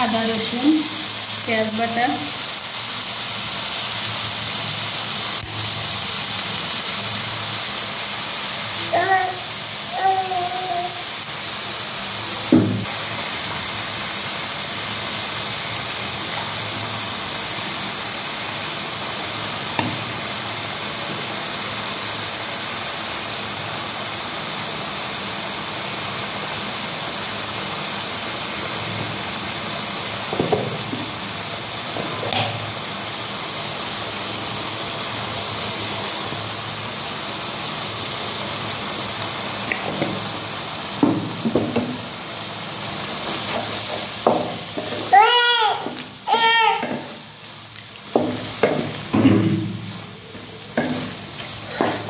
আদা রসুন পেঁয়াজ বাটা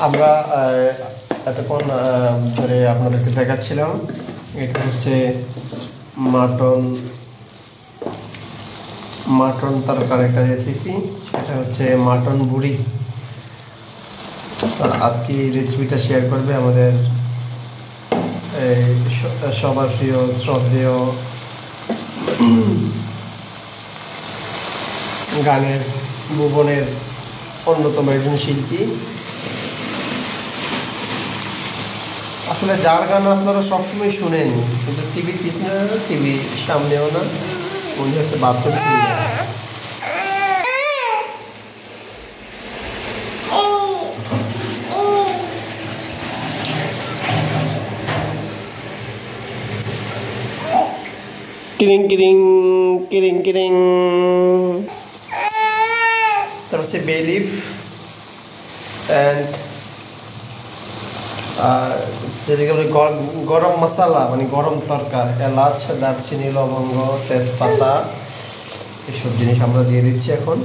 আমরা এতক্ষণ ধরে আপনাদেরকে দেখাচ্ছিলাম এটা হচ্ছে মাটন তরকার একটা রেসিপি, সেটা হচ্ছে মাটন বুড়ি। আজকে এই রেসিপিটা শেয়ার করবে আমাদের সবার প্রিয় শ্রদ্ধেয় গানের ভুবনের অন্যতম একজন শিল্পী। আসলে যার গান আপনারা সবসময় শুনেন, কিন্তু টিভির পিছনে না, টিভির সামনেও না, উনি হচ্ছে বাথরুম সিঙ্গার। কিরিং কিরিং কিরিং কিরিং। তার হচ্ছে বে লিফ অ্যান্ড যেদিকে বলি গরম মশলা, মানে গরম তরকার, এলাচ, দারচিনি, লবঙ্গ, তেজপাতা, এসব জিনিস আমরা দিয়ে দিচ্ছি এখন।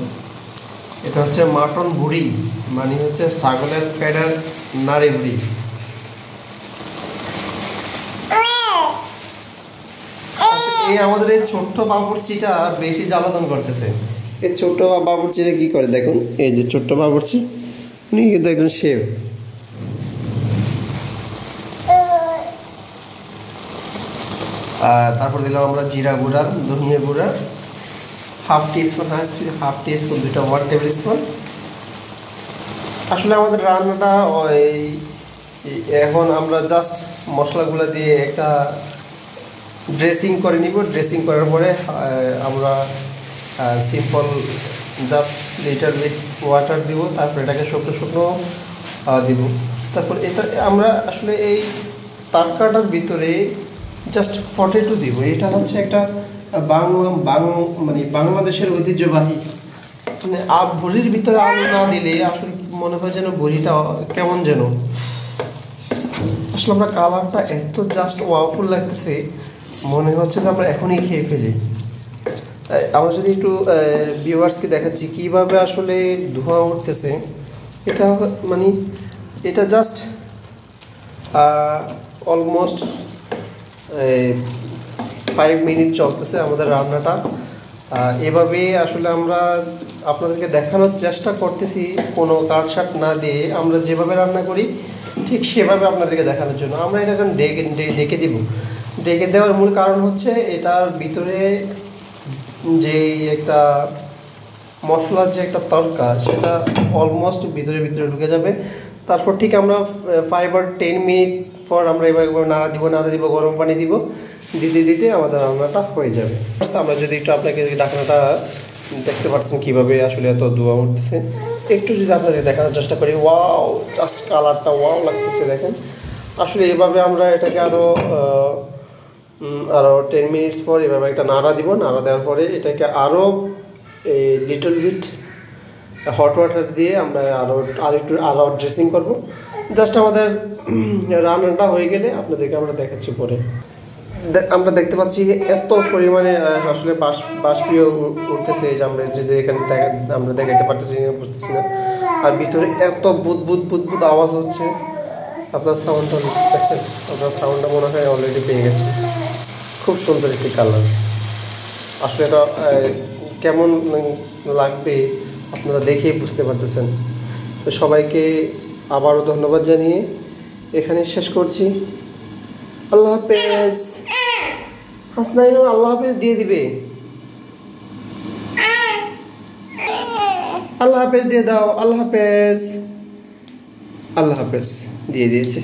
এটা হচ্ছে মাটন বুড়ি, মানে হচ্ছে ছাগলের ফেডার নাড়ি বুড়ি। এই আমাদের এই ছোট্ট বাবুর্চিটা বেশি জ্বালাতন করতেছে। এই ছোট্ট বাবুর্চিটা কি করে দেখুন, এই যে ছোট্ট বাবুর্চি, উনি কিন্তু একজন শেফ। তারপর দিলাম আমরা জিরা গুঁড়া, ধনিয়া গুঁড়া, হাফ টিস্পুন, দুটো 1 টেবিল স্পুন। আসলে আমাদের রান্নাটা এখন আমরা জাস্ট মশলাগুলো দিয়ে একটা ড্রেসিং করে নিব। ড্রেসিং করার পরে আমরা simple just little bit water দিব, তারপর এটাকে শুকনো শুকনো দিব। তারপর এটা আমরা আসলে এই তরকাটার ভিতরে জাস্ট পটেটো দিব। এটা হচ্ছে একটা মানে বাংলাদেশের ঐতিহ্যবাহী, মানে বড়ির ভিতরে আলু না দিলে আসলে মনে হয় যেন বড়িটা কেমন যেন। আসলে আমরা কালারটা এত জাস্ট ওয়াওফুল লাগতেছে, মনে হচ্ছে যে আমরা এখনই খেয়ে ফেলি। আমরা যদি একটু ভিউয়ার্সকে দেখাচ্ছি কীভাবে আসলে ধোঁয়া উঠতেছে। এটা মানে এটা জাস্ট অলমোস্ট 5 মিনিট চলতেছে আমাদের রান্নাটা। এভাবে আসলে আমরা আপনাদেরকে দেখানোর চেষ্টা করতেছি, কোনো কাটছাট না দিয়ে আমরা যেভাবে রান্না করি ঠিক সেভাবে আপনাদেরকে দেখানোর জন্য। আমরা এটা এখন ডেকে দিব। ডেকে দেওয়ার মূল কারণ হচ্ছে এটার ভিতরে যে একটা মশলার যে একটা তরকা, সেটা অলমোস্ট ভিতরে ঢুকে যাবে। তারপর ঠিক আমরা 5 or 10 মিনিট পর আমরা এবার নাড়া দিব, গরম পানি দিব, দিতে আমাদের রান্নাটা হয়ে যাবে। আমরা যদি একটু আপনাকে ঢাকনাটা দেখতে পাচ্ছেন কীভাবে আসলে এত ধোঁয়া উঠতেছে। একটু যদি আপনাদের দেখানোর চেষ্টা করি, ওয়াও, জাস্ট কালারটা ওয়াও লাগতেছে দেখেন। আসলে এভাবে আমরা এটাকে আরও 10 মিনিটস পর এভাবে একটা নাড়া দিব। নাড়া দেওয়ার পরে এটাকে আরও এই লিটল বিট হট ওয়াটার দিয়ে আমরা আরও ড্রেসিং করব। জাস্ট আমাদের রান্নাটা হয়ে গেলে আপনাদেরকে আমরা দেখাচ্ছি পরে। আমরা দেখতে পাচ্ছি এত পরিমাণে আসলে বাষ্পীয় উঠতেছে, এই যে আমরা যদি এখানে আমরা দেখাতে পারতেছি না, বুঝতেছি না। আর ভিতরে এত বুদবুদ আওয়াজ হচ্ছে। আপনার সাউন্ডটা পাচ্ছেন? আপনার সাউন্ডটা মনে হয় অলরেডি পেয়ে গেছে। খুব সুন্দর একটি কালার। আসলে এটা কেমন লাগবে আপনারা দেখেই বুঝতে পারতেছেন। তো সবাইকে আবারও ধন্যবাদ জানিয়ে এখানে শেষ করছি। আল্লাহ হাফেজ। হাসনাইন আল্লাহ হাফেজ দিয়ে দিবে। আল্লাহ হাফেজ দিয়ে দাও। আল্লাহ হাফেজ। আল্লাহ হাফেজ দিয়ে দিয়েছে।